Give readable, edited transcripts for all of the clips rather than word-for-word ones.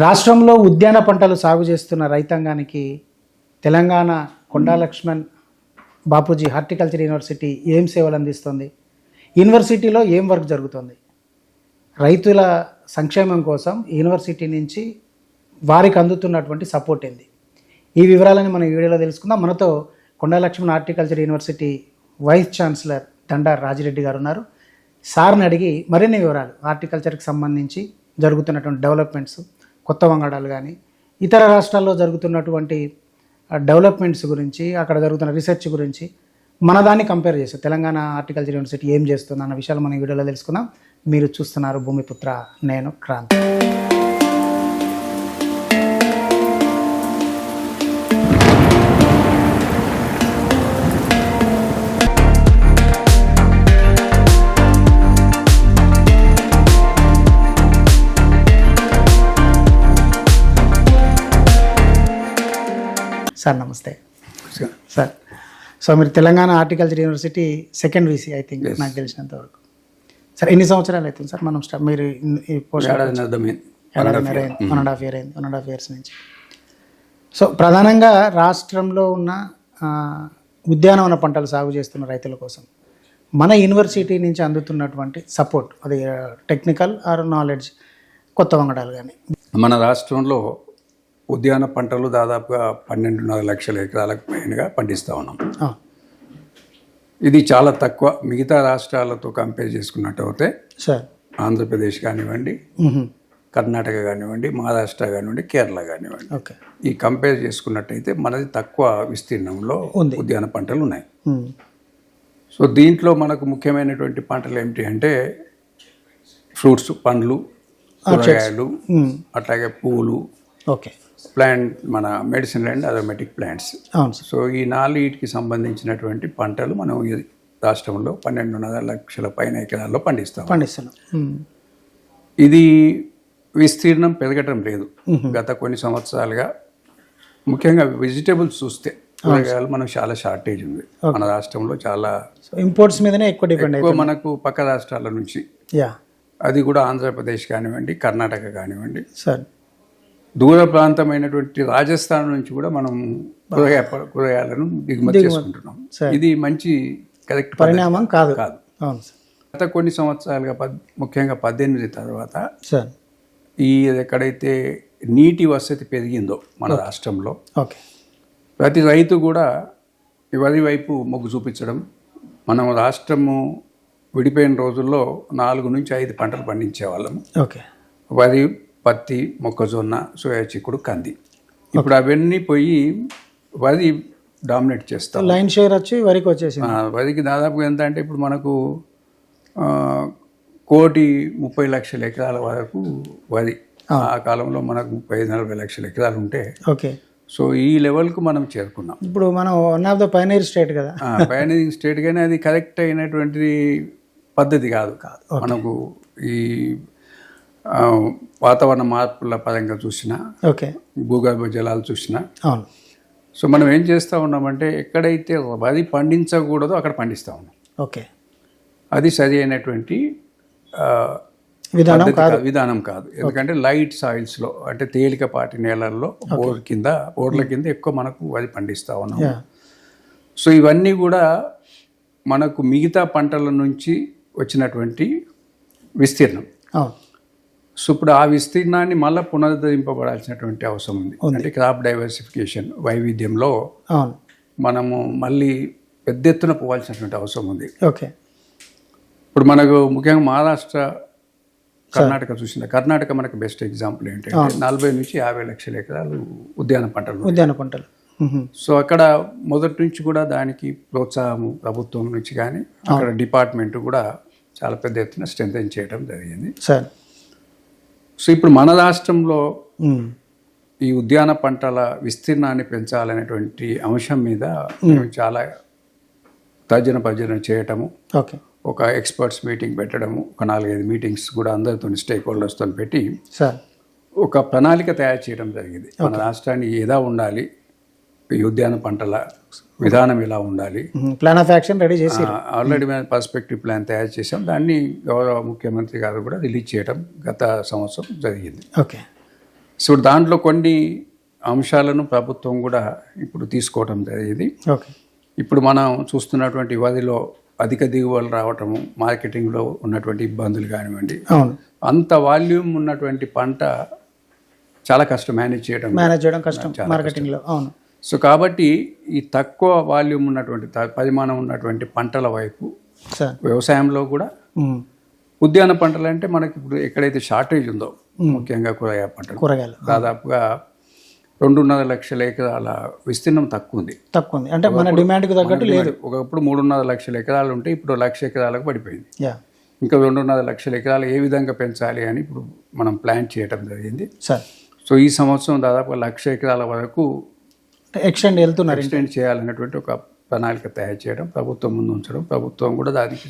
రాష్ట్రంలో ఉద్యాన పంటలు సాగు చేస్తున్న రైతాంగానికి తెలంగాణ కొండా లక్ష్మణ్ బాపూజీ హార్టికల్చర్ యూనివర్సిటీ ఏం సేవలు అందిస్తుంది? యూనివర్సిటీలో ఏం వర్క్ జరుగుతుంది? రైతుల సంక్షేమం కోసం యూనివర్సిటీ నుంచి వారికి అందుతున్నటువంటి సపోర్ట్ ఏంది? ఈ వివరాలని మనం ఈ వీడియోలో తెలుసుకుందాం. మనతో Konda Laxman horticulture university vice chancellor Dandar Rajireddy garu ఉన్నారు. సార్ని అడిగి మరిన్ని వివరాలు హార్టికల్చర్కి సంబంధించి జరుగుతున్నటువంటి డెవలప్మెంట్స్, కొత్త వంగడాలు కానీ ఇతర రాష్ట్రాల్లో జరుగుతున్నటువంటి డెవలప్మెంట్స్ గురించి, అక్కడ జరుగుతున్న రీసెర్చ్ గురించి మన దాన్ని కంపేర్ చేసి తెలంగాణ హార్టికల్చర్ యూనివర్సిటీ ఏం చేస్తుంది అన్న విషయాలు మనం ఈ వీడియోలో తెలుసుకుందాం. మీరు చూస్తున్నారు భూమిపుత్ర, నేను క్రాంతి. సార్ నమస్తే. సార్, సో మీరు Telangana horticulture university second VC I think, నాకు తెలిసినంత వరకు. సార్ ఎన్ని సంవత్సరాలు అవుతుంది సార్ మనం మీరు ఈ పోస్ట్? 1.5 year అయింది, 1.5 years నుంచి. సో ప్రధానంగా రాష్ట్రంలో ఉన్న ఉద్యానవన పంటలు సాగు చేస్తున్న రైతుల కోసం మన యూనివర్సిటీ నుంచి అందుతున్నటువంటి సపోర్ట్, అది టెక్నికల్ ఆర్ నాలెడ్జ్, కొత్త వంగడాలు కానీ. మన రాష్ట్రంలో ఉద్యాన పంటలు దాదాపుగా 12.5 లక్షల ఎకరాలకు పైనగా పండిస్తూ ఉన్నాం. ఇది చాలా తక్కువ. మిగతా రాష్ట్రాలతో కంపేర్ చేసుకున్నట్టయితే సార్ ఆంధ్రప్రదేశ్ కానివ్వండి, కర్ణాటక కానివ్వండి, మహారాష్ట్ర కానివ్వండి, కేరళ కానివ్వండి, ఓకే, ఈ కంపేర్ చేసుకున్నట్టయితే మనది తక్కువ విస్తీర్ణంలో ఉద్యాన పంటలు ఉన్నాయి. సో దీంట్లో మనకు ముఖ్యమైనటువంటి పంటలు ఏమిటి అంటే ఫ్రూట్స్, పండ్లు, కూరగాయలు, అట్లాగే పువ్వులు, ఓకే, ప్లాంట్, మన medicine and aromatic plants. So ఈ 4 సంబంధించినటువంటి పంటలు మనం ఈ రాష్ట్రంలో 12.5 లక్షల పైన ఎకరాల్లో పండిస్తున్నాం. ఇది విస్తీర్ణం పెరగటం లేదు గత కొన్ని సంవత్సరాలుగా. ముఖ్యంగా వెజిటేబుల్స్ చూస్తే కూరగాయలు మనకు చాలా షార్టేజ్ ఉంది మన రాష్ట్రంలో. చాలా ఇంపోర్ట్స్ మీదనే ఎక్కువ డిపెండ్ ఎక్కువ మనకు పక్క రాష్ట్రాల నుంచి, అది కూడా ఆంధ్రప్రదేశ్ కానివ్వండి, కర్ణాటక కానివ్వండి, సార్ దూర ప్రాంతమైనటువంటి రాజస్థాన్ నుంచి కూడా మనం కూరగాయలను దిగుమతి చేసుకుంటున్నాం. ఇది మంచి కరెక్ట్ పరిణామం కాదు. గత కొన్ని సంవత్సరాలుగా ముఖ్యంగా 18 తర్వాత ఈ ఎక్కడైతే నీటి వసతి పెరిగిందో మన రాష్ట్రంలో, ప్రతి రైతు కూడా వరి వైపు మొగ్గు చూపించడం. మనం రాష్ట్రము విడిపోయిన రోజుల్లో 4 నుంచి 5 పంటలు పండించేవాళ్ళము. వరి, పత్తి, మొక్కజొన్న, సోయా చిక్కుడు, కంది. ఇప్పుడు అవన్నీ పోయి వరి డామినేట్ చేస్తాం. లైన్ షేర్ వచ్చి వరికి వచ్చేసి, వరికి దాదాపుగా ఎంత అంటే ఇప్పుడు మనకు 1,30,00,000 ఎకరాల వరకు వరి. ఆ కాలంలో మనకు 30-40 లక్షల ఎకరాలు ఉంటే, ఓకే, సో ఈ లెవెల్కు మనం చేరుకున్నాం. ఇప్పుడు మనం one of the pioneer state కదా. పైనీరింగ్ స్టేట్, కానీ అది కరెక్ట్ అయినటువంటి పద్ధతి కాదు. మనకు ఈ వాతావరణ మార్పుల పరంగా చూసినా, ఓకే, భూగర్భ జలాలు చూసినా, సో మనం ఏం చేస్తూ ఉన్నామంటే ఎక్కడైతే వరి పండించకూడదో అక్కడ పండిస్తూ ఉన్నాం. ఓకే, అది సరి అయినటువంటి విధానం కాదు. ఎందుకంటే లైట్ సాయిల్స్లో, అంటే తేలికపాటి నేలల్లో, బోర్ల కింద ఎక్కువ మనకు వరి పండిస్తూ ఉన్నాం. సో ఇవన్నీ కూడా మనకు మిగతా పంటల నుంచి వచ్చినటువంటి విస్తీర్ణం. సో ఇప్పుడు ఆ విస్తీర్ణాన్ని మళ్ళీ పునరుద్ధరింపబడాల్సినటువంటి అవసరం ఉంది. అంటే క్రాప్ డైవర్సిఫికేషన్, వైవిధ్యంలో మనము మళ్ళీ పెద్ద ఎత్తున పోవాల్సినటువంటి అవసరం ఉంది. ఓకే, ఇప్పుడు మనకు ముఖ్యంగా మహారాష్ట్ర, కర్ణాటక చూసిన, కర్ణాటక మనకు బెస్ట్ ఎగ్జాంపుల్ ఏంటంటే 40 నుంచి 50 లక్షల ఎకరాలు ఉద్యాన పంటలు. సో అక్కడ మొదటి నుంచి కూడా దానికి ప్రోత్సాహము ప్రభుత్వం నుంచి కానీ, అక్కడ డిపార్ట్మెంట్ కూడా చాలా పెద్ద ఎత్తున స్ట్రెంథెన్ చేయడం జరిగింది. సో ఇప్పుడు మన రాష్ట్రంలో ఈ ఉద్యాన పంటల విస్తీర్ణాన్ని పెంచాలనేటువంటి అంశం మీద చాలా తర్జన చేయటము, ఒక ఎక్స్పర్ట్స్ మీటింగ్ పెట్టడము, ఒక 4-5 మీటింగ్స్ కూడా అందరితో, స్టేక్ హోల్డర్స్తో పెట్టి ఒక ప్రణాళిక తయారు చేయడం జరిగింది. మన రాష్ట్రాన్ని ఎలా ఉండాలి, ఈ ఉద్యాన పంటల విధానం ఎలా ఉండాలి, ప్లాన్ ఆఫ్ యాక్షన్ రెడీ చేసి ఆల్రెడీ మేము పర్స్పెక్టివ్ ప్లాన్ తయారు చేసాం. దాన్ని గౌరవ ముఖ్యమంత్రి గారు కూడా రిలీజ్ చేయడం గత సంవత్సరం జరిగింది. ఓకే, సో దాంట్లో కొన్ని అంశాలను ప్రభుత్వం కూడా ఇప్పుడు తీసుకోవడం జరిగింది. ఓకే. ఇప్పుడు మనం చూస్తున్నటువంటి వ్యవధిలో అధిక దిగుబడులు రావటము, మార్కెటింగ్లో ఉన్నటువంటి ఇబ్బందులు కానివ్వండి, అవును, అంత వాల్యూమ్ ఉన్నటువంటి పంట చాలా కష్టం మేనేజ్ చేయడం కష్టం మార్కెటింగ్లో. అవును. సో కాబట్టి ఈ తక్కువ వాల్యూమ్ ఉన్నటువంటి పరిమాణం ఉన్నటువంటి పంటల వైపు వ్యవసాయంలో కూడా ఉద్యాన పంటలు అంటే మనకి ఇప్పుడు ఎక్కడైతే షార్టేజ్ ఉందో ముఖ్యంగా కూరగాయలు దాదాపుగా 2.5 లక్షల ఎకరాల విస్తీర్ణం తక్కువ ఉంది అంటే మన డిమాండ్కి తగ్గట్టు లేదు. ఒకప్పుడు 3.5 లక్షల ఎకరాలు ఉంటే ఇప్పుడు 1 లక్ష ఎకరాలకు పడిపోయింది. ఇంకా 2.5 లక్షల ఎకరాలు ఏ విధంగా పెంచాలి అని ఇప్పుడు మనం ప్లాన్ చేయడం జరిగింది. సో ఈ సంవత్సరం దాదాపు 1 లక్ష ఎకరాల వరకు ఎక్స్టెండ్ చేయాలనేటువంటి ఒక ప్రణాళిక తయారు చేయడం, ప్రభుత్వం ముందు ఉంచడం, ప్రభుత్వం కూడా దానికి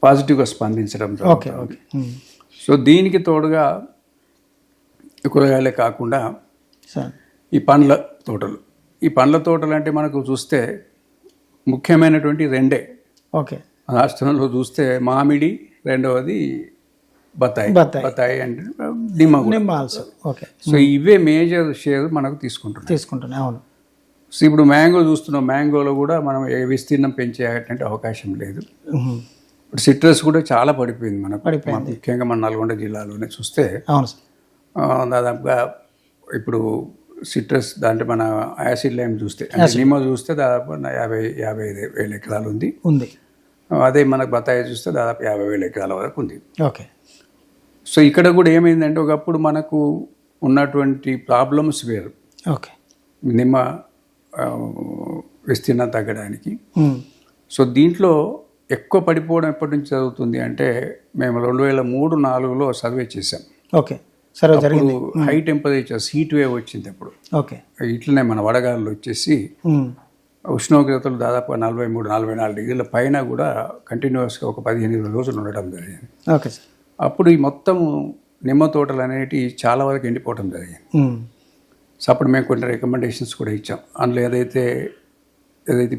పాజిటివ్గా స్పందించడం. సో దీనికి తోడుగా కూరగాయలే కాకుండా ఈ పండ్ల తోటలు అంటే మనకు చూస్తే ముఖ్యమైనటువంటి 2. రాష్ట్రంలో చూస్తే మామిడి, రెండవది బత్తాయి అంటే నిమ్మ. సో ఇవే మేజర్ షేర్ మనకు తీసుకుంటున్నాం. అవును. సో ఇప్పుడు మ్యాంగో చూస్తున్నాం, మ్యాంగోలో కూడా మనం ఏ విస్తీర్ణం పెంచేటువంటి అవకాశం లేదు. ఇప్పుడు సిట్రస్ కూడా చాలా పడిపోయింది మనకు, ముఖ్యంగా మన నల్గొండ జిల్లాలోనే చూస్తే దాదాపుగా ఇప్పుడు సిట్రస్ దాంట్లో మన యాసిడ్ లైమ్ చూస్తే నిమ్మ చూస్తే దాదాపు 55,000 ఎకరాలు ఉంది. అదే మనకు బత్తాయి చూస్తే దాదాపు 50,000 ఎకరాల వరకు ఉంది. సో ఇక్కడ కూడా ఏమైందంటే ఒకప్పుడు మనకు ఉన్నటువంటి ప్రాబ్లమ్స్ వేరు. నిమ్మ విస్తీర్ణం తగ్గడానికి. సో దీంట్లో ఎక్కువ పడిపోవడం ఎప్పటి నుంచి జరుగుతుంది అంటే మేము 2003-04లో సర్వే చేసాం. హై టెంపరేచర్స్, హీట్ వేవ్ వచ్చింది అప్పుడు. ఇట్లనే మన వడగాల్లో వచ్చేసి ఉష్ణోగ్రతలు దాదాపు 43-44 డిగ్రీల పైన కూడా కంటిన్యూస్గా ఒక 15-20 రోజులు ఉండటం జరిగింది. అప్పుడు ఈ మొత్తం నిమ్మ తోటలు అనేటివి చాలా వరకు ఎండిపోవటం జరిగింది. సో అప్పుడు మేము కొన్ని రికమెండేషన్స్ కూడా ఇచ్చాం. అందులో ఏదైతే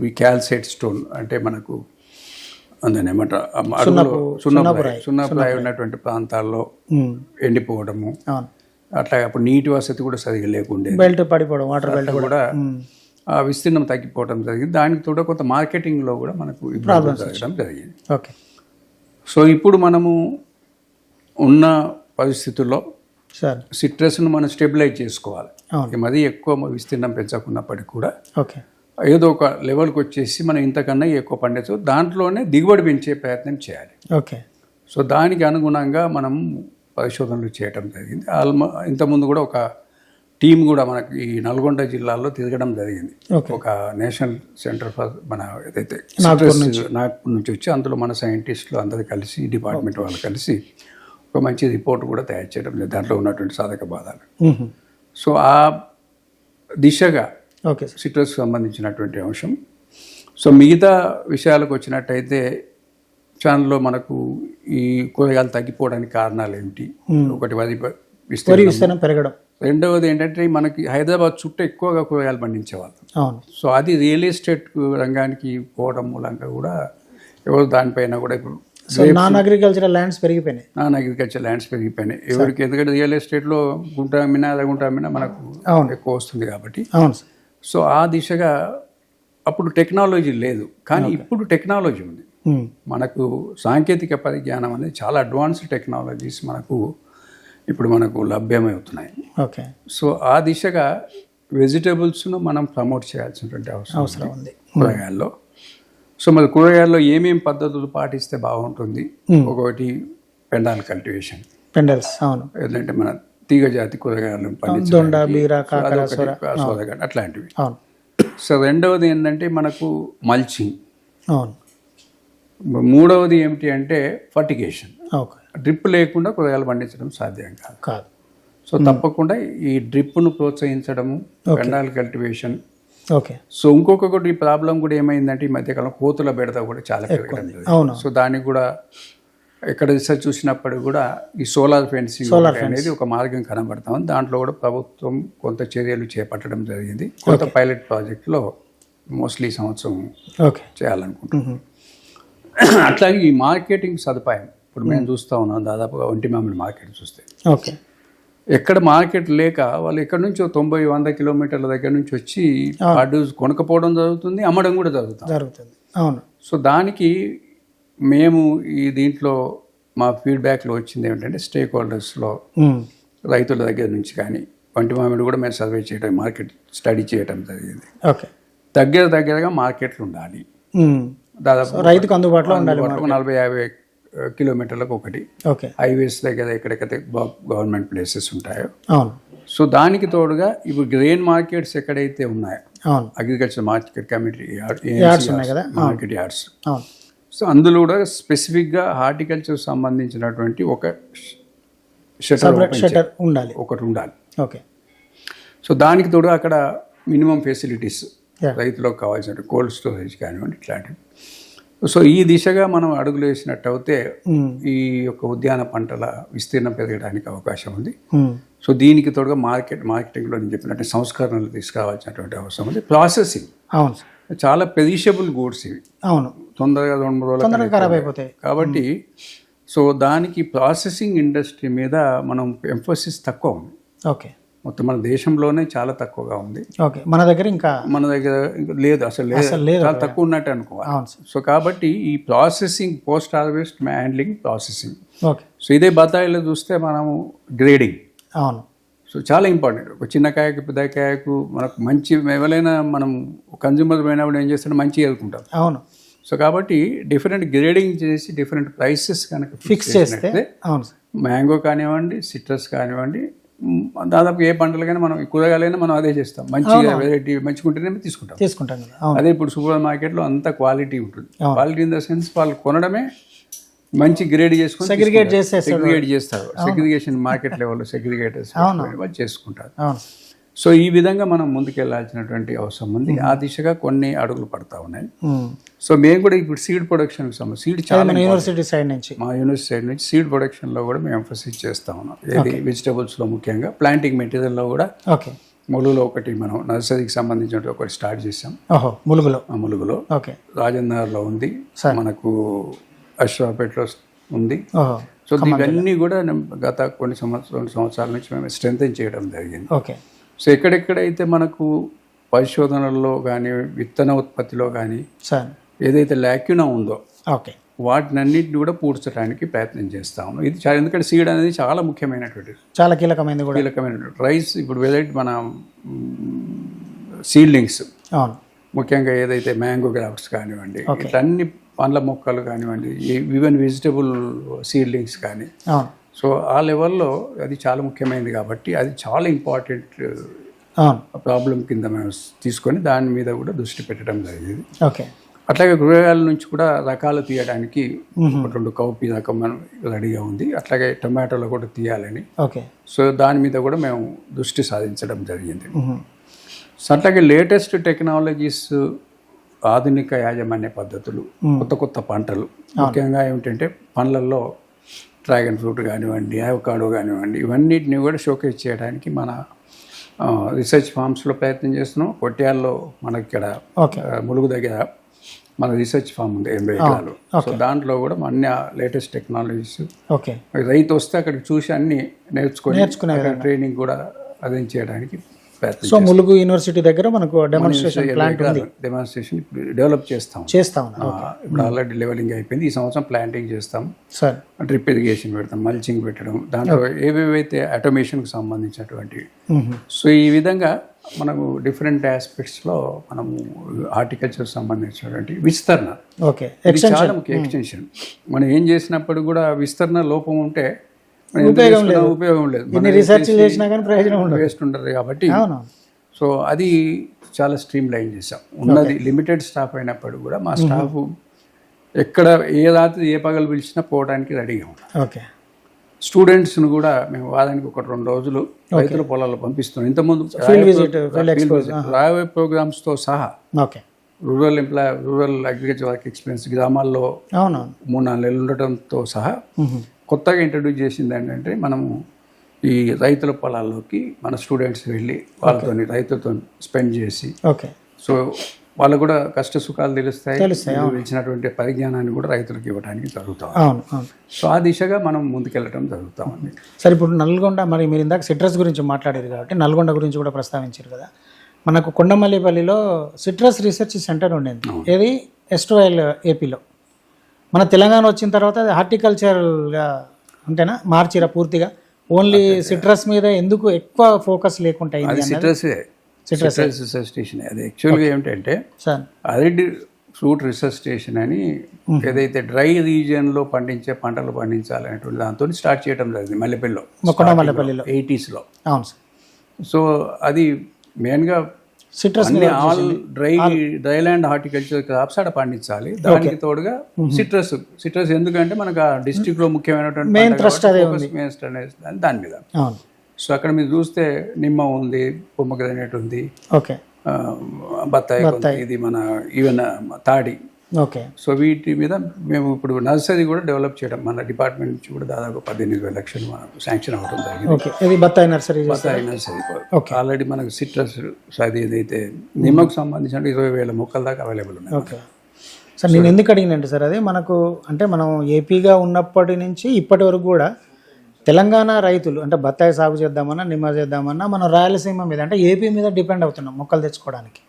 ఈ క్యాల్సైట్ స్టోన్ అంటే మనకు అందులో ఏమంటారు సున్నప్రాయి ఉన్నటువంటి ప్రాంతాల్లో ఎండిపోవడము, అట్లా అప్పుడు నీటి వసతి కూడా సరిగా లేకుండే, బెల్ట్ పడిపోవడం, వాటర్ బెల్ట్ కూడా ఆ విస్తీర్ణం తగ్గిపోవడం జరిగింది. దానికి తోడ కొంత మార్కెటింగ్లో కూడా మనకు ఇబ్బందులు జరగడం జరిగింది. సో ఇప్పుడు మనము ఉన్న పరిస్థితుల్లో సిట్రస్ను మనం స్టెబిలైజ్ చేసుకోవాలి. మరీ ఎక్కువ విస్తీర్ణం పెంచకున్నప్పటికీ కూడా ఏదో ఒక లెవెల్కి వచ్చేసి మనం ఇంతకన్నా ఎక్కువ పండించు, దాంట్లోనే దిగుబడి పెంచే ప్రయత్నం చేయాలి. సో దానికి అనుగుణంగా మనం పరిశోధనలు చేయడం జరిగింది. ఇంతకుముందు కూడా ఒక టీం కూడా మనకి ఈ నల్గొండ జిల్లాలో తిరగడం జరిగింది. ఒక నేషనల్ సెంటర్ ఫర్ మన ఏదైతే నాగ్పూర్ నుంచి వచ్చి అందులో మన సైంటిస్టులు అందరూ కలిసి, డిపార్ట్మెంట్ వాళ్ళు కలిసి ఒక మంచి రిపోర్ట్ కూడా తయారు చేయడం లేదు, దాంట్లో ఉన్నటువంటి సాధక బాధలు. సో ఆ దిశగా సిట్రస్ సంబంధించినటువంటి అంశం. సో మిగతా విషయాలకు వచ్చినట్టయితే ఛానల్లో మనకు ఈ కూరగాయలు తగ్గిపోవడానికి కారణాలు ఏమిటి? ఒకటి వరి విస్తీర్ణం పెరగడం, రెండవది ఏంటంటే మనకి హైదరాబాద్ చుట్టూ ఎక్కువగా కూరగాయలు పండించేవాళ్ళు. సో అది రియల్ ఎస్టేట్ రంగానికి పోవడం మూలంగా కూడా ఎవరు దానిపైన కూడా ఇప్పుడు నాన్ అగ్రికల్చరల్ ల్యాండ్స్ పెరిగిపోయినాయి. ఎవరికి, ఎందుకంటే రియల్ ఎస్టేట్లో గుంట అమ్మినా మనకు ఎక్కువ వస్తుంది కాబట్టి. సో ఆ దిశగా అప్పుడు టెక్నాలజీ లేదు, కానీ ఇప్పుడు టెక్నాలజీ ఉంది. మనకు సాంకేతిక పరిజ్ఞానం అనేది చాలా అడ్వాన్స్డ్ టెక్నాలజీస్ మనకు లభ్యమవుతున్నాయి. సో ఆ దిశగా వెజిటబుల్స్ను మనం ప్రమోట్ చేయాల్సినటువంటి అవసరం ఉంది కూరగాయల్లో. సో మరి కూరగాయల్లో ఏమేమి పద్ధతులు పాటిస్తే బాగుంటుంది? ఒకటి పెండాల్ కల్టివేషన్, ఏంటంటే మన తీగ జాతి కూరగాయలను పండించడం, అట్లాంటివి. సో రెండవది ఏంటంటే మనకు మల్చింగ్. మూడవది ఏమిటి అంటే ఫర్టిగేషన్. డ్రిప్ లేకుండా కూరగాయలు పండించడం సాధ్యం కాదు. సో తప్పకుండా ఈ డ్రిప్ను ప్రోత్సహించడము, పెండాల్ కల్టివేషన్. సో ఇంకొకటి ప్రాబ్లం కూడా ఏమైందంటే ఈ మధ్యకాలం కోతుల బెడద కూడా చాలా పెరగడం. సో దానికి కూడా ఎక్కడ రీసెర్చ్ చూసినప్పుడు కూడా ఈ సోలార్ ఫెన్సింగ్ అనేది ఒక మార్గం కనబడతాం. దాంట్లో కూడా ప్రభుత్వం కొంత చర్యలు చేపట్టడం జరిగింది. కొంత పైలట్ ప్రాజెక్టులో మోస్ట్లీ సంవత్సరం చేయాలనుకుంటున్నాం. అట్లాగే ఈ మార్కెటింగ్ సదుపాయం ఇప్పుడు మేము చూస్తూ ఉన్నాం. దాదాపుగా ఒంటి మామిడి మార్కెట్ చూస్తే ఎక్కడ మార్కెట్ లేక వాళ్ళు ఎక్కడి నుంచో 90-100 కిలోమీటర్ల దగ్గర నుంచి వచ్చి ప్రొడ్యూస్ కొనుక్కపోవడం జరుగుతుంది, అమ్మడం కూడా జరుగుతుంది. అవును. సో దానికి మేము ఈ దీంట్లో మా ఫీడ్బ్యాక్లో వచ్చింది ఏమిటంటే స్టేక్ హోల్డర్స్లో రైతుల దగ్గర నుంచి కానీ వంటి మామిడి కూడా మేము సర్వే చేయడం, మార్కెట్ స్టడీ చేయడం జరిగింది. ఓకే. దగ్గరగా మార్కెట్లు ఉండాలి, దాదాపు రైతుకు అందుబాటులో ఉండాలి. 40-50 కిలోమీటర్లకు ఒకటి. ఓకే. హైవేస్ దగ్గర ఎక్కడెక్కడైతే గవర్నమెంట్ ప్లేసెస్ ఉంటాయో. అవును. సో దానికి తోడుగా ఇప్పుడు గ్రెయిన్ మార్కెట్స్ ఎక్కడైతే ఉన్నాయో, అవును, agriculture market committee market yards, so అందులో కూడా స్పెసిఫిక్గా హార్టికల్చర్ సంబంధించినటువంటి ఒక షట్టర్ ఉండాలి, ఒకటి ఉండాలి. ఓకే. సో దానికి తోడు అక్కడ మినిమం ఫెసిలిటీస్ రైతులకు కావాల్సిన కోల్డ్ స్టోరేజ్ కానివ్వండి ఇట్లాంటివి. సో ఈ దిశగా మనం అడుగులు వేసినట్టు అయితే ఈ యొక్క ఉద్యాన పంటల విస్తీర్ణం పెరగడానికి అవకాశం ఉంది. సో దీనికి తోడుగా మార్కెటింగ్లో నేను చెప్పినట్టు సంస్కరణలు తీసుకురావాల్సినటువంటి అవసరం ఉంది. ప్రాసెసింగ్, అవును, చాలా పెరిషబుల్ గూడ్స్ ఇవి. అవును, తొందరగా 2-3 రోజులు ఖరాబ్ అయిపోతాయి కాబట్టి సో దానికి ప్రాసెసింగ్ ఇండస్ట్రీ మీద మనం ఎంఫోసిస్ తక్కువ ఉంది. ఓకే. మొత్తం మన దేశంలోనే చాలా తక్కువగా ఉంది. ఓకే. మన దగ్గర ఇంకా లేదు, అసలు లేదు, చాలా తక్కువ ఉన్నట్టు అనుకోవాలి. సో కాబట్టి ఈ processing, post harvest handling, processing. Okay. So ఇదే బత్తాయిలో చూస్తే మనము గ్రేడింగ్, అవును, సో చాలా ఇంపార్టెంట్. ఒక చిన్న కాయకు పెద్ద కాయకు మనకు మంచి ఎవరైనా మనం కన్జ్యూమర్ పోయినప్పుడు ఏం చేస్తాడు, మంచిగా ఎదుర్కొంటాం. అవును. సో కాబట్టి డిఫరెంట్ గ్రేడింగ్ చేసి డిఫరెంట్ ప్రైసెస్ కనుక ఫిక్స్ చేస్తే, అవును, మ్యాంగో కానివ్వండి, సిట్రస్ కానివ్వండి, దాదాపు ఏ పంటలకైనా మనం కూరగాయలైనా మనం అదే చేస్తాం. మంచిగా వెరైటీ మంచిగా ఉంటేనే తీసుకుంటాం. అదే ఇప్పుడు సూపర్ మార్కెట్లో అంత క్వాలిటీ ఉంటుంది. క్వాలిటీ ఇన్ ద సెన్స్ వాళ్ళు కొనడమే మంచి గ్రేడ్ చేసుకుని సెగ్రిగేట్ చేస్తారు. సెగ్రిగేషన్ మార్కెట్ లెవెల్లో సెగ్రిగేటర్స్ వాళ్ళు చేసుకుంటారు. సో ఈ విధంగా మనం ముందుకెళ్లాల్సినటువంటి అవసరం ఉంది. ఆ దిశగా కొన్ని అడుగులు పడతా ఉన్నాయి. సో మేము కూడా ఇప్పుడు సీడ్ ప్రొడక్షన్ సీడ్ చాలా యూనివర్సిటీ సైడ్ నుంచి, మా యూనివర్సిటీ సైడ్ నుంచి సీడ్ ప్రొడక్షన్లో కూడా మేము ఎంఫసిస్ చేస్తా ఉన్నాం. ఇది వెజిటబుల్స్లో ముఖ్యంగా ప్లాంటింగ్ మెటీరియల్లో కూడా. ఓకే. ములుగులో ఒకటి మనం నర్సరీకి సంబంధించిన ఒకటి స్టార్ట్ చేసాం. ములుగులో, రాజేంద్రలో ఉంది, మనకు అశ్వాపేటలో ఉంది. సో ఇవన్నీ కూడా గత కొన్ని సంవత్సరాల నుంచి మేము స్ట్రెంథెన్ చేయడం జరిగింది. ఓకే. సో ఎక్కడెక్కడైతే మనకు పరిశోధనల్లో కానీ విత్తన ఉత్పత్తిలో కానీ ఏదైతే ల్యాక్యునా ఉందో, ఓకే, వాటినన్నింటిని కూడా పూడ్చడానికి ప్రయత్నం చేస్తాము. ఇది చాలా, ఎందుకంటే సీడ్ అనేది చాలా ముఖ్యమైనటువంటిది, చాలా కీలకమైనటువంటి రైస్. ఇప్పుడు వెరైటీ మన సీడ్లింగ్స్, ముఖ్యంగా ఏదైతే మ్యాంగో గ్రాఫ్ట్స్ కానివ్వండి, ఇట్లా అన్ని పండ్ల మొక్కలు కానివ్వండి, ఈవెన్ వెజిటబుల్ సీడ్లింగ్స్ కానీ, సో ఆ లెవెల్లో అది చాలా ముఖ్యమైనది. కాబట్టి అది చాలా ఇంపార్టెంట్ ప్రాబ్లం కింద మేము తీసుకొని దాని మీద కూడా దృష్టి పెట్టడం జరిగింది. ఓకే. అట్లాగే కూరగాయల నుంచి కూడా రకాలు తీయడానికి 2 కౌపీ రకం మనం రెడీగా ఉంది. అట్లాగే టొమాటోలో కూడా తీయాలని, ఓకే, సో దాని మీద కూడా మేము దృష్టి సాధించడం జరిగింది. సో అట్లాగే లేటెస్ట్ టెక్నాలజీస్, ఆధునిక యాజమాన్య పద్ధతులు, కొత్త పంటలు, ముఖ్యంగా ఏమిటంటే పండ్లల్లో డ్రాగన్ ఫ్రూట్ కానివ్వండి, అవకాడో కానివ్వండి, ఇవన్నిటిని కూడా షోకేస్ చేయడానికి మన రీసెర్చ్ ఫార్మ్స్లో ప్రయత్నం చేస్తున్నాం. కొట్యాల్లో మనకి ఇక్కడ ములుగు దగ్గర మన రీసెర్చ్ ఫార్మ్ ఉంది 80 ఎకరాలు. సో దాంట్లో కూడా అన్ని లేటెస్ట్ టెక్నాలజీస్, రైతు వస్తే అక్కడికి చూసి అన్ని నేర్చుకునే ట్రైనింగ్ కూడా అరేంజ్ చేయడానికి ప్రయత్నం. సో ములుగు యూనివర్సిటీ దగ్గర మనకు డెమాన్స్ట్రేషన్ డెవలప్ చేస్తాం. ఇప్పుడు ఆల్రెడీ లెవెలింగ్ అయిపోయింది. ఈ సంవత్సరం ప్లాంటింగ్ చేస్తాం, డ్రిప్ ఇరిగేషన్ పెడతాం, మల్చింగ్ పెట్టడం, దాంట్లో ఏవేవైతే ఆటోమేషన్కి సంబంధించినటువంటి. సో ఈ విధంగా మనము డిఫరెంట్ ఆస్పెక్ట్స్లో మనము హార్టికల్చర్ సంబంధించినటువంటి విస్తరణ, చాలా ముఖ్య ఎక్స్టెన్షన్. మనం ఏం చేసినప్పుడు కూడా విస్తరణ లోపం ఉంటే ఉపయోగం లేదు, వేస్ట్ ఉంటుంది. కాబట్టి సో అది చాలా స్ట్రీమ్ లైన్ చేసాం. ఉన్నది లిమిటెడ్ స్టాఫ్ అయినప్పుడు కూడా మా స్టాఫ్ ఎక్కడ ఏ రాత్రి ఏ పగలు పిలిచినా పోవడానికి రెడీగా ఉంటాం. ఓకే. స్టూడెంట్స్ను కూడా మేము వారానికి 1-2 రోజులు రైతుల పొలాల్లో పంపిస్తున్నాం. ఇంతకుముందు రాయవే ప్రోగ్రామ్స్తో సహా రూరల్ అగ్రికల్చర్ వర్క్ ఎక్స్పీరియన్స్ గ్రామాల్లో 3-4 నెలలు ఉండటంతో సహా కొత్తగా ఇంట్రడ్యూస్ చేసింది ఏంటంటే, మనము ఈ రైతుల పొలాల్లోకి మన స్టూడెంట్స్ వెళ్ళి వాళ్ళతో రైతులతో స్పెండ్ చేసి సో వాళ్ళకు కూడా కష్ట సుఖాలు తెలుస్తాయి, ఇచ్చినటువంటి పరిజ్ఞానాన్ని కూడా రైతులకు ఇవ్వడానికి జరుగుతాం. సో ఆ దిశగా మనం ముందుకెళ్ళటం జరుగుతామండి. సరే, ఇప్పుడు నల్గొండ, మరి మీరు ఇందాక సిట్రస్ గురించి మాట్లాడారు కాబట్టి నల్గొండ గురించి కూడా ప్రస్తావించారు కదా. మనకు కొండమల్లిపల్లిలో సిట్రస్ రీసెర్చ్ సెంటర్ ఉండేది, ఏది ఎస్టోఎల్ ఏపీలో. మన తెలంగాణ వచ్చిన తర్వాత అది హార్టికల్చర్గా అంతేనా మార్చిరా పూర్తిగా, ఓన్లీ సిట్రస్ మీద ఎందుకు ఎక్కువ ఫోకస్ లేకుండా సిట్రస్ రీసెర్చ్ స్టేషన్. అది యాక్చువల్గా ఏమిటంటే అరటి ఫ్రూట్ రీసెర్చ్ స్టేషన్ అని ఏదైతే డ్రై రీజియన్లో పండించే పంటలు పండించాలనేటువంటి దాంతో స్టార్ట్ చేయడం జరిగింది మల్లెపల్లిలో 80s. అవును సార్. సో అది మెయిన్గా citrus all dry land horticulture crops ఆడ పండించాలి. దానికి తోడుగా సిట్రస్ ఎందుకంటే మనకు ఆ డిస్ట్రిక్ట్ లో ముఖ్యమైనటువంటి దాని మీద. సో అక్కడ మీరు చూస్తే నిమ్మ ఉంది, పొమ్మగ్రనేట్ ఉంది, బత్తాయి, ఇది మన ఈవెన్ తాడి. సో వీటి మీద మేము ఇప్పుడు నర్సరీ కూడా డెవలప్ చేయడం మన డిపార్ట్మెంట్ నుంచి కూడా దాదాపు 18,000 లక్షలు మనకు శాంక్షన్ అవ్వడం జరిగింది. బత్తాయి నర్సరీ ఆల్రెడీ మనకు సిట్రస్ అది ఏదైతే నిమ్మకు సంబంధించిన 20,000 మొక్కల దాకా అవైలబుల్ ఉన్నాయి. సార్ నేను ఎందుకు అడిగినంటే సార్, అదే మనకు అంటే మనం ఏపీగా ఉన్నప్పటి నుంచి ఇప్పటి వరకు కూడా తెలంగాణ రైతులు అంటే బత్తాయి సాగు చేద్దామన్నా, నిమ్మ చేద్దామన్నా మనం రాయలసీమ మీద అంటే ఏపీ మీద డిపెండ్ అవుతున్నాం మొక్కలు తెచ్చుకోవడానికి.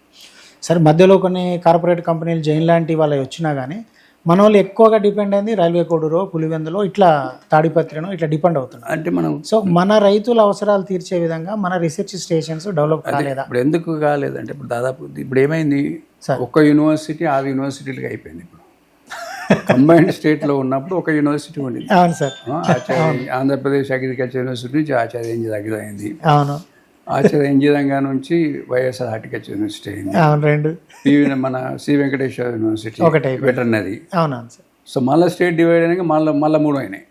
సరే, మధ్యలో కొన్ని కార్పొరేట్ కంపెనీలు జైన్ లాంటి వాళ్ళవి వచ్చినా కానీ మన వాళ్ళు ఎక్కువగా డిపెండ్ అయింది రైల్వే కోడూరో, పులివెందులో, ఇట్లా తాడిపత్రినో ఇట్లా డిపెండ్ అవుతున్నాం. అంటే మనం సో మన రైతుల అవసరాలు తీర్చే విధంగా మన రీసెర్చ్ స్టేషన్స్ డెవలప్ కాలేదా? ఇప్పుడు ఎందుకు కాలేదంటే ఇప్పుడు దాదాపు ఇప్పుడు ఏమైంది, ఒక్క యూనివర్సిటీ 6 యూనివర్సిటీలుగా అయిపోయింది. ఇప్పుడు కంబైన్డ్ స్టేట్లో ఉన్నప్పుడు ఒక యూనివర్సిటీ ఉండింది. అవును సార్. ఆంధ్రప్రదేశ్ అగ్రికల్చర్ యూనివర్సిటీ నుంచి ఆచార్య ఇంజనీరింగ్ అయింది. అవును. ఆచార్య ఇంజనీరింగ్ నుంచి వైఎస్ఆర్ హార్టికల్చర్ యూనివర్సిటీ అయింది. మన శ్రీ వెంకటేశ్వర యూనివర్సిటీ వెటర్నరీ. అవునవును సార్. సో మళ్ళీ స్టేట్ డివైడ్ అయినాక మళ్ళీ 3 అయినాయి.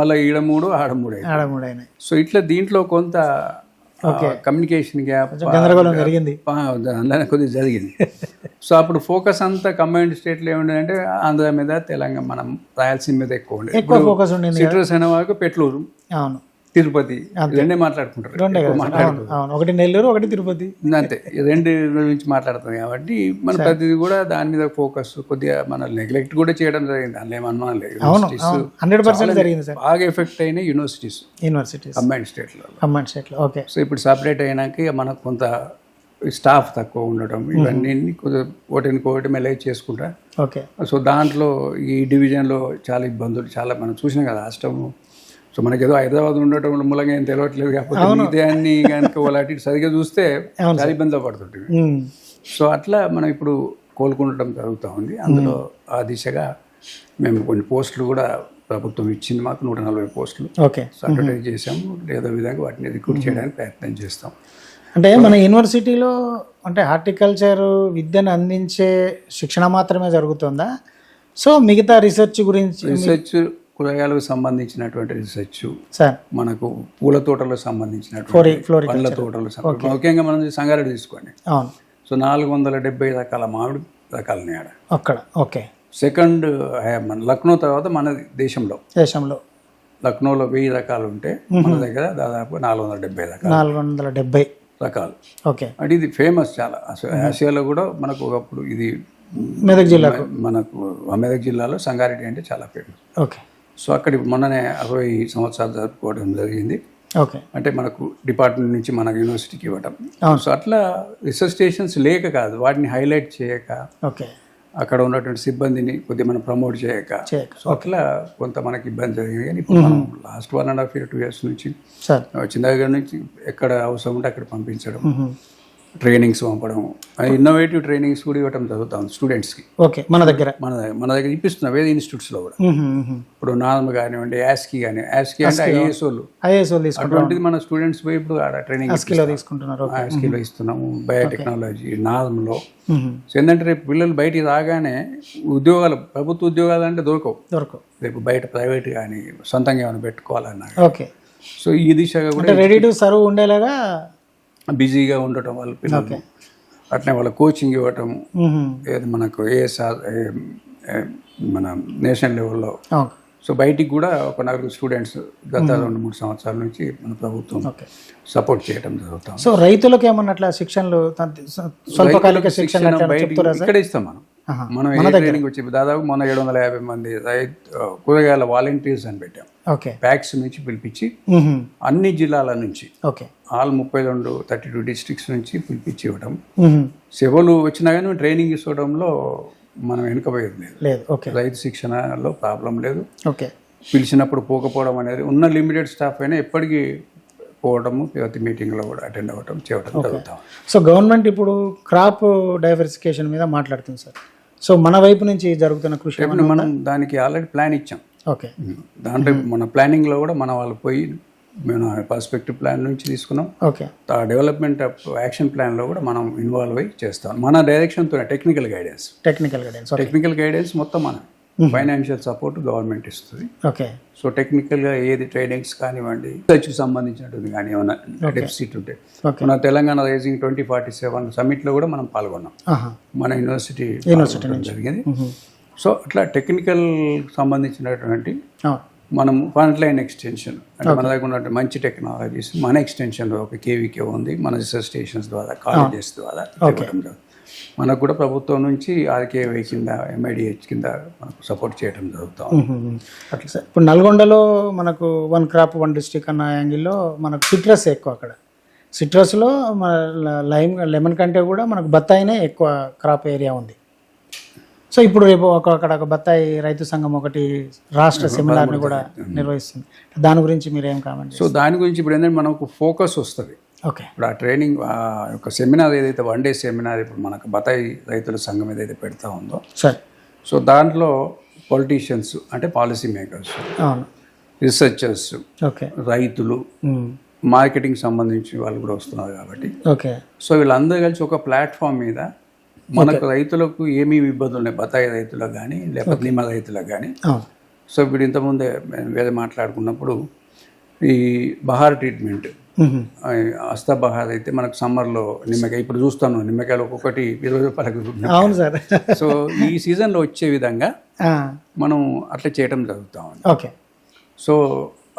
మళ్ళీ ఈడ 3 ఆడ 3 అయినాయి. సో ఇట్లా దీంట్లో కొంత కమ్యూనికేషన్ గ్యాప్ గందరగోళం జరిగింది, అందులో కొద్దిగా జరిగింది. సో అప్పుడు ఫోకస్ అంతా కంబైన్డ్ స్టేట్లో ఏముండేదంటే ఆంధ్ర మీద, తెలంగాణ, మనం రాయలసీమ మీద ఎక్కువ ఉండేది. సిట్రస్ అయిన వరకు పెట్లూరు, తిరుపతి రెండే మాట్లాడుకుంటారు. ఒకటి నెల్లూరు, ఒకటి తిరుపతి, అంతే. రెండు గురించి మాట్లాడుతాం కాబట్టి మన ప్రతిదీ కూడా దాని మీద ఫోకస్ కొద్దిగా మన నెగ్లెక్ట్ కూడా చేయడం జరిగింది. అందులో ఏమన్నా లేదు, 100% జరిగింది సార్. బాగా ఎఫెక్ట్ అయిన యూనివర్సిటీస్ కంబైన్డ్ స్టేట్లో. సో ఇప్పుడు సపరేట్ అయినాక మనకు కొంత స్టాఫ్ తక్కువ ఉండటం, ఇవన్నీ ఒకటి మెల్లగా చేసుకుంటా. సో దాంట్లో ఈ డివిజన్లో చాలా ఇబ్బందులు, చాలా మనం చూసినాం కదా రాష్ట్రము. సో మనకి ఏదో హైదరాబాద్ ఉండటం మూలంగా ఏం తెలియట్లేదు, కాకపోతే ఇదాన్ని కనుక వాళ్ళ అటు సరిగ్గా చూస్తే చాలా ఇబ్బందులు పడుతుంటుంది. సో అట్లా మనం ఇప్పుడు కోలుకుండటం జరుగుతూ ఉంది. అందులో ఆ దిశగా మేము కొన్ని పోస్టులు కూడా ప్రభుత్వం ఇచ్చింది మాకు, 140 పోస్టులు అడ్వర్టైజ్ చేసాము. ఏదో విధంగా వాటిని రిక్రూట్ చేయడానికి ప్రయత్నం చేస్తాం. అంటే మన యూనివర్సిటీలో అంటే హార్టికల్చర్ విద్యను అందించే శిక్షణ మాత్రమే జరుగుతుందా? సో మిగతా రీసెర్చ్ కూరగాయలకు సంబంధించినటువంటి రీసెర్చ్, మనకు పూల తోటలకు సంబంధించినటువంటి పండ్ల తోటలకు సంబంధించి, ముఖ్యంగా మనం సంగారెడ్డి తీసుకోండి. సో 470 రకాల మామిడి రకాలని ఆడ అక్కడ. సెకండ్ మన లక్నో తర్వాత మన దేశంలో లక్నోలో 1000 రకాలు ఉంటే మన దగ్గర దాదాపు 470 రకాలు. అంటే ఇది ఫేమస్ చాలా. ఆసియాలో కూడా మనకు ఒకప్పుడు ఇది మెదక్ జిల్లా, మనకు మెదక్ జిల్లాలో సంగారెడ్డి అంటే చాలా ఫేమస్. సో అక్కడ మొన్ననే 60 సంవత్సరాలు జరుపుకోవడం జరిగింది. అంటే మనకు డిపార్ట్మెంట్ నుంచి మన యూనివర్సిటీకి ఇవ్వటం. సో అట్లా రిసెర్చ్ స్టేషన్స్ లేక కాదు, వాటిని హైలైట్ చేయక, అక్కడ ఉన్నటువంటి సిబ్బందిని కొద్దిగా మనం ప్రమోట్ చేయక, సో అట్లా కొంత మనకి ఇబ్బంది జరిగింది. కానీ ఇప్పుడు మనం లాస్ట్ 1.5 years 2 years నుంచి చిన్న దగ్గర నుంచి ఎక్కడ అవసరం ఉంటే అక్కడ పంపించడం, ట్రైనింగ్స్ పంపడం, ఇన్నోవేటివ్ ట్రైనింగ్స్ కూడా ఇవ్వడం జరుగుతుంది స్టూడెంట్స్కి. మన దగ్గర ఇప్పిస్తున్నాం వేరే ఇన్స్టిట్యూట్స్లో కూడా. ఇప్పుడు నార్మ్ కానివ్వండి, యాస్కీ అంటే ఐఏఎస్ వాళ్ళు అటువంటిది మన స్టూడెంట్స్ పోయి ఇప్పుడు ట్రైనింగ్ తీసుకుంటున్నారు. యాస్కీలో ఇస్తున్నాము, బయోటెక్నాలజీ, నార్మ్లో. ఏంటంటే రేపు పిల్లలు బయటికి రాగానే ఉద్యోగాలు, ప్రభుత్వ ఉద్యోగాలు అంటే దొరకవు. రేపు బయట ప్రైవేట్ కానీ సొంతంగా ఏమైనా పెట్టుకోవాలన్నా. సో ఈ దిశగా కూడా రెడీ టు సర్వ్ ఉండేలాగా బిజీగా ఉండటం వాళ్ళ పిల్లలు, అట్లనే వాళ్ళ కోచింగ్ ఇవ్వటం. ఏది మనకు ఏఎస్ఆర్ మన నేషనల్ లెవెల్లో సో బయటికి కూడా ఒక 4 స్టూడెంట్స్ గత 2-3 సంవత్సరాల నుంచి మన ప్రభుత్వం సపోర్ట్ చేయడం జరుగుతాం. సో రైతులకు ఏమన్నా అట్లా శిక్షణలు స్వల్పకాలిక శిక్షణ ఇక్కడ ఇస్తాం మనం ట్రైనింగ్ వచ్చి దాదాపు మన 750 మంది కూరగాయల వాలంటీర్స్ అని పెట్టాం. ప్యాక్స్ నుంచి పిలిపించి అన్ని జిల్లాల నుంచి ఆల్ 32 డిస్ట్రిక్ట్స్ నుంచి పిలిపించి ఇవ్వడం. సెవెలు వచ్చినా కానీ ట్రైనింగ్ ఇవ్వడంలో మనం వెనుకపోయేది లేదు. రైతు శిక్షణలో ప్రాబ్లం లేదు. పిలిచినప్పుడు పోకపోవడం అనేది ఉన్న లిమిటెడ్ స్టాఫ్ అయినా ఎప్పటికీ పోవడము, ప్రతి మీటింగ్లో కూడా అటెండ్ అవ్వడం చేయడం జరుగుతాం. సో గవర్నమెంట్ ఇప్పుడు క్రాప్ డైవర్సిఫికేషన్ మీద మాట్లాడుతుంది సార్. సో మన వైపు నుంచి జరుగుతున్న కృషి మనం దానికి ఆల్రెడీ ప్లాన్ ఇచ్చాం. దాంట్లో మన ప్లానింగ్లో కూడా మన వాళ్ళు పోయి మేము పర్స్పెక్టివ్ ప్లాన్ నుంచి తీసుకున్నాం. ఆ డెవలప్మెంట్ యాక్షన్ ప్లాన్లో కూడా మనం ఇన్వాల్వ్ అయ్యి చేస్తాం. మన డైరెక్షన్తో టెక్నికల్ గైడెన్స్ మొత్తం మన ఫైనాన్షియల్ సపోర్ట్ గవర్నమెంట్ ఇస్తుంది. సో టెక్నికల్గా ఏది ట్రైనింగ్స్ కానివ్వండి, రీసెర్చ్కి సంబంధించినటువంటి కానీ ఏమైనా డెఫిసిట్ ఉంటే మన తెలంగాణ రైజింగ్ 2047 సమ్మిట్లో కూడా మనం పాల్గొన్నాం. మన యూనివర్సిటీ జరిగింది. సో అట్లా టెక్నికల్ సంబంధించినటువంటి మనం ఫ్రంట్ లైన్ ఎక్స్టెన్షన్ అంటే మన దగ్గర ఉన్నటువంటి మంచి టెక్నాలజీస్ మన ఎక్స్టెన్షన్లో ఒక కేవీకే ఉంది, మన రిసర్చ్ స్టేషన్స్ ద్వారా, కాలేజెస్ ద్వారా ఇవ్వడం జరుగుతుంది. మనకు కూడా ప్రభుత్వం నుంచి ఆర్కేవై కింద, ఎంఐడిహెచ్ కింద మనకు సపోర్ట్ చేయడం జరుగుతాం. అట్లా సార్ ఇప్పుడు నల్గొండలో మనకు 1 క్రాప్ 1 డిస్ట్రిక్ట్ అన్న యాంగిల్లో మనకు సిట్రస్ ఎక్కువ. అక్కడ సిట్రస్లో మన లెమన్ కంటే కూడా మనకు బత్తాయినే ఎక్కువ క్రాప్ ఏరియా ఉంది. సో ఇప్పుడు రేపు అక్కడ ఒక బత్తాయి రైతు సంఘం ఒకటి రాష్ట్ర సెమినార్ని కూడా నిర్వహిస్తుంది. దాని గురించి మీరు ఏం కామెంట్? సో దాని గురించి ఇప్పుడు ఏంటంటే మనకు ఫోకస్ వస్తుంది. ఇప్పుడు ఆ ట్రైనింగ్ యొక్క సెమినార్ ఏదైతే 1 డే సెమినార్ ఇప్పుడు మనకు బత్తాయి రైతుల సంఘం ఏదైతే పెడతా ఉందో సార్, సో దాంట్లో పొలిటీషియన్స్ అంటే పాలసీ మేకర్స్, రీసెర్చర్స్, రైతులు, మార్కెటింగ్ సంబంధించి వాళ్ళు కూడా వస్తున్నారు కాబట్టి సో వీళ్ళందరూ కలిసి ఒక ప్లాట్ఫామ్ మీద మనకు రైతులకు ఏమేమి ఇబ్బందులు ఉన్నాయి, బత్తాయి రైతులకు కానీ లేకపోతే నిమ్మ రైతులకు కానీ. సో ఇప్పుడు ఇంతకుముందే వేరే మాట్లాడుకున్నప్పుడు ఈ బహార్ ట్రీట్మెంట్, అస్తా బహార్ అయితే మనకు సమ్మర్లో నిమ్మకాయ ఇప్పుడు చూస్తాను నిమ్మకాయలు ఒక్కొక్కటి 20 రూపాయలకు. సో ఈ సీజన్లో వచ్చే విధంగా మనం అట్లా చేయడం జరుగుతూ ఉంది. సో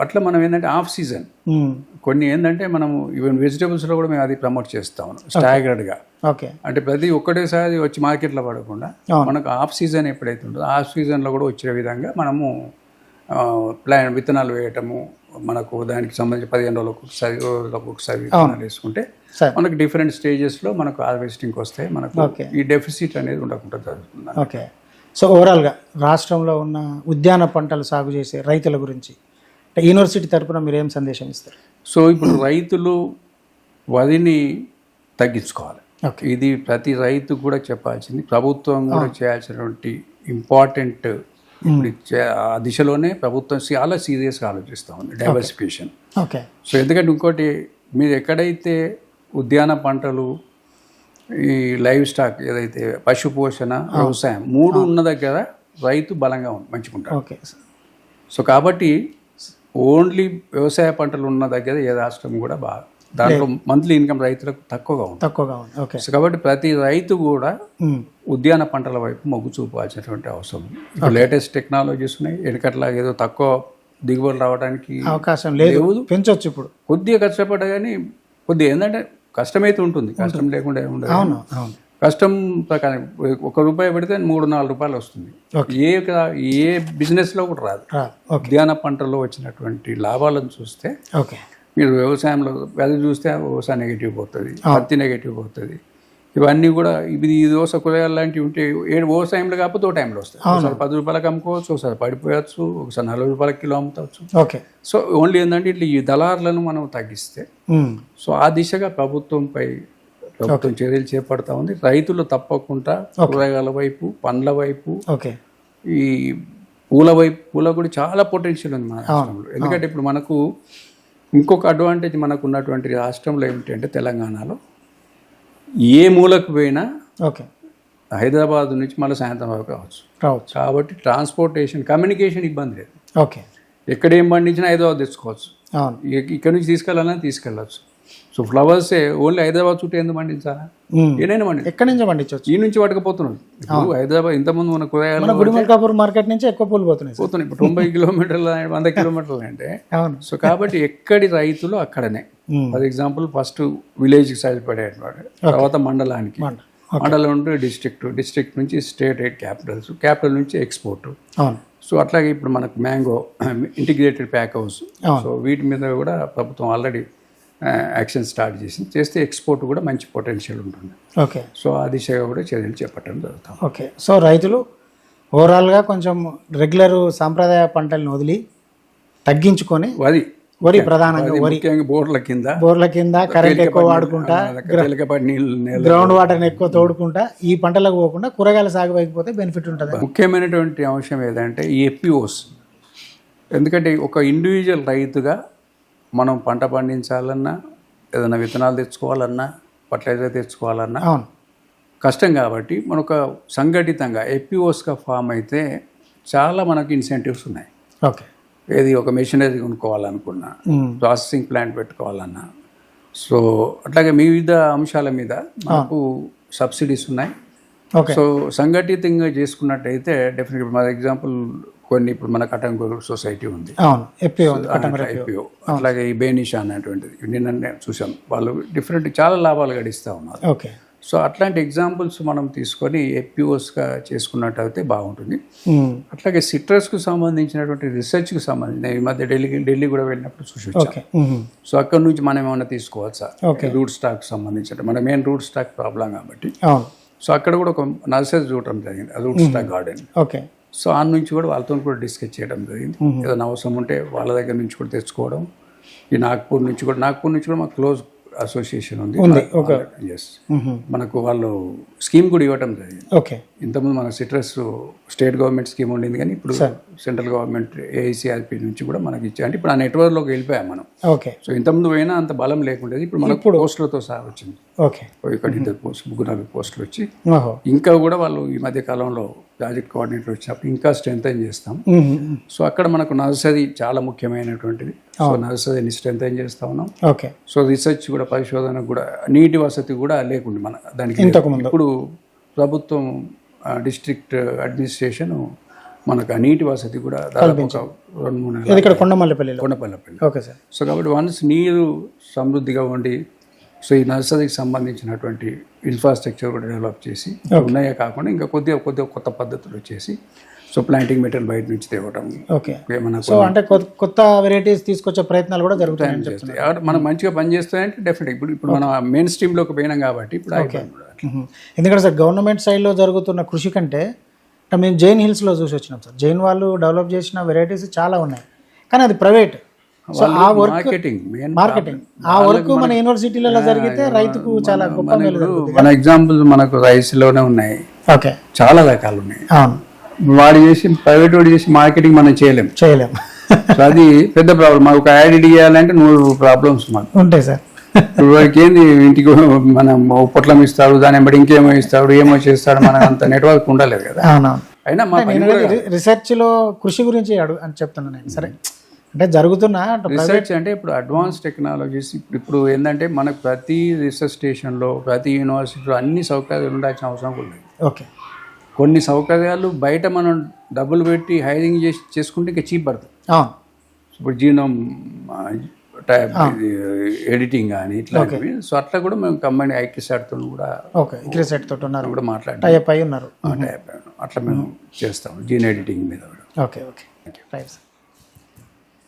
అట్లా మనం ఏంటంటే ఆఫ్ సీజన్ కొన్ని ఏంటంటే మనము ఈవెన్ వెజిటేబుల్స్లో కూడా మేము అది ప్రమోట్ చేస్తాము స్టాగర్డ్గా. అంటే ప్రతి ఒక్కటేసారి వచ్చి మార్కెట్లో పడకుండా మనకు ఆఫ్ సీజన్ ఎప్పుడైతే ఉంటుందో ఆఫ్ సీజన్లో కూడా వచ్చే విధంగా మనము ప్లాన్ విత్తనాలు వేయటము, మనకు దానికి సంబంధించి 15 రోజులకు ఒకసారి విత్తనాలు వేసుకుంటే మనకు డిఫరెంట్ స్టేజెస్లో మనకు హార్వెస్టింగ్కి వస్తాయి. మనకు ఈ డెఫిసిట్ అనేది ఉండకుండా జరుగుతుంది. సో ఓవరాల్గా రాష్ట్రంలో ఉన్న ఉద్యాన పంటలు సాగు చేసే రైతుల గురించి యూనివర్సిటీ తరఫున మీరు ఏం సందేశం ఇస్తారు? సో ఇప్పుడు రైతులు వరిని తగ్గించుకోవాలి. ఇది ప్రతి రైతు కూడా చెప్పాల్సింది, ప్రభుత్వం కూడా చేయాల్సినటువంటి ఇంపార్టెంట్. ఇప్పుడు ఆ దిశలోనే ప్రభుత్వం చాలా సీరియస్గా ఆలోచిస్తూ ఉంది డైవర్సిఫికేషన్. సో ఎందుకంటే ఇంకోటి మీరు ఎక్కడైతే ఉద్యాన పంటలు, ఈ లైవ్ స్టాక్ ఏదైతే పశు పోషణ, వ్యవసాయం 3 ఉన్న దగ్గర రైతు బలంగా మంచుకుంటారు. సో కాబట్టి ఓన్లీ వ్యవసాయ పంటలు ఉన్న దగ్గర ఏ రాష్ట్రం కూడా బాగా దాంట్లో మంత్లీ ఇన్కమ్ రైతులకు తక్కువగా ఉంది. సో కాబట్టి ప్రతి రైతు కూడా ఉద్యాన పంటల వైపు మొగ్గు చూపాల్సినటువంటి అవసరం. ఇప్పుడు లేటెస్ట్ టెక్నాలజీస్ ఉన్నాయి. వెనకట్లా ఏదో తక్కువ దిగుబడి రావడానికి అవకాశం లేదు, పెంచవచ్చు. ఇప్పుడు కొద్దిగా కష్టపడ్డా కానీ కొద్దిగా ఏంటంటే కష్టమైతే ఉంటుంది, కష్టం లేకుండా ఉండదు. కష్టం ప్రకారం 1 రూపాయి పెడితే 3-4 రూపాయలు వస్తుంది. ఏ బిజినెస్లో కూడా రాదు. ఉద్యాన పంటలో వచ్చినటువంటి లాభాలను చూస్తే మీరు వ్యవసాయంలో అది చూస్తే వ్యవసాయం నెగిటివ్ పోతుంది, పత్తి నెగిటివ్ పోతుంది. ఇవన్నీ కూడా ఇది దోశ కూరగాయలు లాంటివి ఉంటే వ్యవసాయంలో కాకపోతే ఓ టైంలో వస్తాయి. ఒకసారి 10 రూపాయలకు అమ్ముకోవచ్చు, ఒకసారి పడిపోయచ్చు, ఒకసారి 40 రూపాయల కిలో అమ్ముతావచ్చు. సో ఓన్లీ ఏంటంటే ఇట్లా ఈ దళారులను మనం తగ్గిస్తే సో ఆ దిశగా ప్రభుత్వం చర్యలు చేపడతా ఉంది. రైతులు తప్పకుండా కూరగాయల వైపు, పండ్ల వైపు, ఈ పూల కూడా చాలా పొటెన్షియల్ ఉంది మన రాష్ట్రంలో. ఎందుకంటే ఇప్పుడు మనకు ఇంకొక అడ్వాంటేజ్ మనకు ఉన్నటువంటి రాష్ట్రంలో ఏమిటంటే తెలంగాణలో ఏ మూలకు పోయినా హైదరాబాద్ నుంచి మళ్ళీ సాయంత్రం వరకు రావచ్చు. కాబట్టి ట్రాన్స్పోర్టేషన్, కమ్యూనికేషన్ ఇబ్బంది లేదు. ఎక్కడ ఏం పండించినా హైదరాబాద్ తెచ్చుకోవచ్చు, ఇక్కడ నుంచి తీసుకెళ్ళాలని తీసుకెళ్ళచ్చు. సో ఫ్లవర్సే ఓన్లీ హైదరాబాద్ చుట్టూ ఎందుకు పండించాలా, ఏదైనా పండించాలి. ఎక్కడి నుంచి పండించవచ్చు? ఈ నుంచి పట్టుకపోతున్నారు. ఇప్పుడు హైదరాబాద్ ఇంతకుముందు మన కూరగాయలు గుడిమల్కాపూర్ మార్కెట్ నుంచి ఎక్కువ పూలు పోతున్నాయి. ఇప్పుడు 90 కిలోమీటర్లు 100 కిలోమీటర్లు అంటే. సో కాబట్టి ఎక్కడి రైతులు అక్కడనే. ఫర్ ఎగ్జాంపుల్ ఫస్ట్ విలేజ్కి సైడ్ పడేటువంటి, తర్వాత మండలానికి, మండలం నుండి డిస్ట్రిక్ట్ నుంచి స్టేట్ క్యాపిటల్ నుంచి ఎక్స్పోర్ట్. సో అట్లాగే ఇప్పుడు మనకు mango integrated pack house, so వీటి మీద కూడా ప్రభుత్వం ఆల్రెడీ యాక్షన్ స్టార్ట్ చేస్తే ఎక్స్పోర్ట్ కూడా మంచి పొటెన్షియల్ ఉంటుంది. ఓకే. సో ఆ దిశగా కూడా చర్యలు చేపట్టడం జరుగుతుంది. ఓకే. సో రైతులు ఓవరాల్గా కొంచెం రెగ్యులర్ సాంప్రదాయ పంటలను వదిలి తగ్గించుకొని వరి ప్రధానంగా బోర్ల కింద కరెంట్ ఎక్కువ వాడుకుంటా, గ్రౌండ్ వాటర్ని ఎక్కువ తోడుకుంటా ఈ పంటలకు పోకుండా కూరగాయల సాగు వైపుపోతే బెనిఫిట్ ఉంటుంది. ముఖ్యమైనటువంటి అంశం ఏదంటే ఈ ఎఫ్పిఓస్. ఎందుకంటే ఒక ఇండివిజువల్ రైతుగా మనం పంట పండించాలన్నా, ఏదైనా విత్తనాలు తెచ్చుకోవాలన్నా, ఫర్టిలైజర్ తెచ్చుకోవాలన్నా కష్టం. కాబట్టి మనకు సంఘటితంగా ఎఫ్పిఓస్గా ఫామ్ అయితే చాలా మనకు ఇన్సెంటివ్స్ ఉన్నాయి. ఓకే. ఏది ఒక మెషినరీ కొనుక్కోవాలనుకున్నా, ప్రాసెసింగ్ ప్లాంట్ పెట్టుకోవాలన్నా, సో అట్లాగే వివిధ అంశాల మీద మనకు సబ్సిడీస్ ఉన్నాయి. సో సంఘటితంగా చేసుకున్నట్టయితే డెఫినెట్గా ఫర్ ఎగ్జాంపుల్ కొన్ని ఇప్పుడు మన కటంగూరు సొసైటీ ఉంది, ఎఫ్పిఓ. అట్లాగే ఈ బేనిషా అనేటువంటిది నిన్న చూసాం, వాళ్ళు డిఫరెంట్ చాలా లాభాలు గడిస్తూ ఉన్నారు. ఓకే. సో అట్లాంటి ఎగ్జాంపుల్స్ మనం తీసుకొని ఎఫ్పిఓస్గా చేసుకున్నట్టయితే బాగుంటుంది. అట్లాగే సిట్రస్కు సంబంధించినటువంటి రీసెర్చ్కి సంబంధించిన ఈ మధ్య ఢిల్లీ కూడా వెళ్ళినప్పుడు చూసి వచ్చాం. సో అక్కడ నుంచి మనం ఏమైనా తీసుకోవచ్చా, రూట్ స్టాక్ సంబంధించిన, మన మెయిన్ రూట్ స్టాక్ ప్రాబ్లం కాబట్టి. సో అక్కడ కూడా ఒక నర్సరీ చూడటం జరిగింది, root stock garden. Okay. So ఆ నుంచి కూడా వాళ్ళతో కూడా డిస్కస్ చేయడం జరిగింది. ఏదైనా అవసరం ఉంటే వాళ్ళ దగ్గర నుంచి కూడా తెచ్చుకోవడం. ఈ నాగ్పూర్ నుంచి కూడా మాకు క్లోజ్ అసోసియేషన్ ఉంది. ఎస్, మనకు వాళ్ళు స్కీమ్ కూడా ఇవ్వటం జరిగింది. ఓకే. ఇంతకుముందు మన సిట్రస్ స్టేట్ గవర్నమెంట్ స్కీమ్ ఉండింది, కానీ ఇప్పుడు సెంట్రల్ గవర్నమెంట్ ఏఐసిఆర్పి నుంచి కూడా మనకి ఇచ్చా. అంటే ఇప్పుడు ఆ నెట్వర్క్లోకి వెళ్ళిపోయాం మనం. ఓకే. సో ఇంతకుముందు పోయినా అంత బలం లేకుండేది, ఇప్పుడు మనకు పోస్టులతో సహా వచ్చింది. ఓకే. ఇక్కడ 3-4 పోస్టులు వచ్చి ఇంకా కూడా వాళ్ళు ఈ మధ్య కాలంలో ప్రాజెక్ట్ కోఆర్డినేటర్ వచ్చినప్పుడు ఇంకా స్ట్రెంథైన్ చేస్తాం. సో అక్కడ మనకు నర్సరీ చాలా ముఖ్యమైనటువంటిది. సో నర్సరీని స్ట్రెంథైన్ చేస్తా ఉన్నాం. ఓకే. సో రీసెర్చ్ కూడా, పరిశోధన కూడా, నీటి వసతి కూడా లేకుండా మన దానికి ఇప్పుడు ప్రభుత్వం డిస్ట్రిక్ట్ అడ్మినిస్ట్రేషన్ మనకు ఆ నీటి వసతి కూడా దాదాపు 2-3 నెలలు కొండపల్లి. Okay sir. సో కాబట్టి వన్స్ నీరు సమృద్ధిగా ఉండి, సో ఈ నర్సరీకి సంబంధించినటువంటి ఇన్ఫ్రాస్ట్రక్చర్ కూడా డెవలప్ చేసి ఉన్నాయే కాకుండా ఇంకా కొద్దిగా కొత్త పద్ధతులు వచ్చేసి, సో ప్లాంటింగ్ మెటీరియల్ బయట నుంచి తేవటం. ఓకే. సో అంటే కొత్త వెరైటీస్ తీసుకొచ్చే ప్రయత్నాలు కూడా జరుగుతాయి. మనం మంచిగా పనిచేస్తాయంటే డెఫినెట్ ఇప్పుడు మనం మెయిన్ స్ట్రీమ్లోకి పోయినాం కాబట్టి ఇప్పుడు. ఎందుకంటే సార్ గవర్నమెంట్ సైడ్లో జరుగుతున్న కృషి కంటే మేము జైన్ హిల్స్లో చూసి వచ్చినాం సార్. జైన్ వాళ్ళు డెవలప్ చేసిన వెరైటీస్ చాలా ఉన్నాయి, కానీ అది ప్రైవేట్. సో ఆ వర్క్ మార్కెటింగ్, ఆ వర్క్ మన యూనివర్సిటీలలో జరిగితే రైతుకు చాలా గొప్ప మేలు. మన ఎగ్జాంపుల్ మనకు రైస్లోనే ఉన్నాయి. ఓకే. చాలా రకాలు ఉన్నాయి. వాడు చేసి ప్రైవేట్ వాడు చేసి మార్కెటింగ్ మనం చేయలేం. సో అది పెద్ద ప్రాబ్లం. మాకు ఒక యాడ్ ఇవ్వాలంటే 100 ప్రాబ్లమ్స్ మాకు ఉంటాయి సార్. వాడికి ఏంది, ఇంటికి మనం పొట్లం ఇస్తాడు, దాని బట్టి ఇంకేమో ఇస్తాడు, ఏమో చేస్తాడు, మనకు అంత నెట్వర్క్ ఉండలేదు కదా. అయినా మా రీసెర్చ్ లో కృషి గురించి అని చెప్తున్నాను నేను. సరే, అంటే జరుగుతున్న రీసెర్చ్ అంటే ఇప్పుడు అడ్వాన్స్ టెక్నాలజీస్ ఇప్పుడు ఏంటంటే మనకు ప్రతి రీసెర్చ్ స్టేషన్లో, ప్రతి యూనివర్సిటీలో అన్ని సౌకర్యాలు ఉండాల్సిన అవసరం కూడా లేదు. ఓకే. కొన్ని సౌకర్యాలు బయట మనం డబ్బులు పెట్టి హైరింగ్ చేసుకుంటే ఇంకా చీప్ పడుతుంది. ఇప్పుడు జీనోమ్ ఎడిటింగ్ కానీ ఇట్లాంటివి. సో అట్లా కూడా మేము కంపెనీ ఐక్యసాట్తో కూడా మాట్లాడి ఉన్నారు. అట్లా మేము చేస్తాం జీన్ ఎడిటింగ్ మీద కూడా. ఓకే. ఓకే. Right sir.